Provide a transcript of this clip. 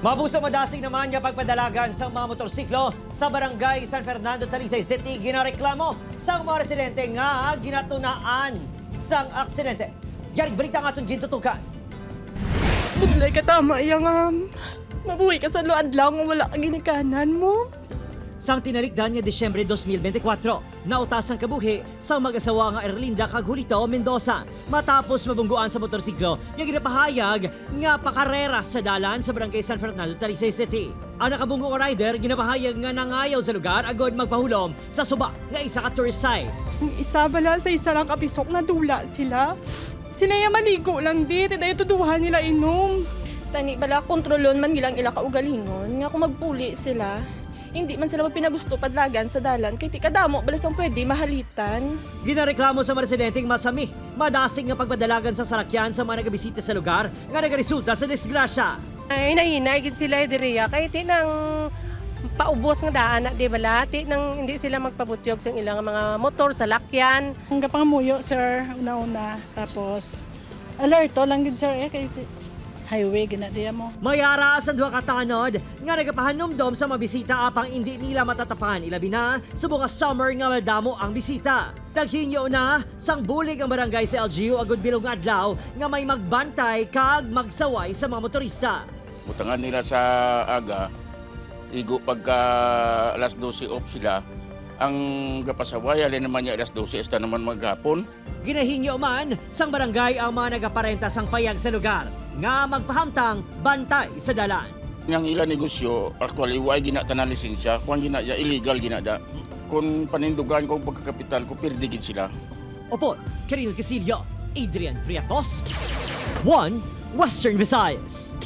Mabuso madasig naman nga pagpadalagan sa mga motorsiklo sa barangay San Fernando, Talisay City ginareklamo sa mga residente nga ginatunaan sang aksidente. Yaring balita nga itong gintutukan. Budlay ka tama, yang mabuhay ka sa luad lang kung wala ka ginikanan mo. Sang tinarikdan nga Disyembre 2024, nautasang kabuhi sa mag-asawa nga Erlinda kag Julito Mendoza matapos mabungguan sa motorsiklo nga ginapahayag nga pakarera sa dalan sa barangay San Fernando, Talisay City. Ang nakabunggo nga rider ginapahayag nga nangayaw sa lugar agad magpahulom sa suba nga isa ka tourist site. Isa bala sa isa lang kapisok na dula sila. Sinaya maligo lang di, tayo tuduhan nila inom. Tani bala kontrolon man nilang ila kaugalingon nga kung magpuli sila. Hindi man sila magpinagusto padlagan sa dalan kay ti kadamo balasang pwede mahalitan. Ginareklamo sa mga residenteng masami, madasig nga pagpadalagan sa salakyan sa mga nagabisita sa lugar nga nagaresulta sa disgrasya. Ay, nahinay gid sila diriya kay ti nang paubos nga daan na di bala ti nang hindi sila magpabutyog sa ilang mga motor sa lakyan. Ang kapangamuyo, sir, una-una. Tapos, alerto lang gid sir, kay highway, ginadiya mo. Mayara sa duha ka tanod nga nagapahanumdom sa mabisita apang hindi nila matatapan ilabi na subong nga summer nga madamo ang bisita. Naghinyo na sang bulig ang barangay sa LGU agud bilog nga adlaw nga may magbantay kag magsaway sa mga motorista. Butangan nila sa aga, igo pagka alas 12 off sila, ang gapasaway, alin naman niya alas 12, esta naman maghapon. Ginahinyo man sang barangay ang mga nagaparenta sang payag sa lugar nga magpahamtang bantay sa dalan. Yang ilang negosyo, actually, huwag ginata na lisensya, kung ginata, illegal ginada. Kung panindugan ko pagkakapital ko, pirdigid sila. Opo, Kiril Casillo, Adrian Priatos, One Western Visayas.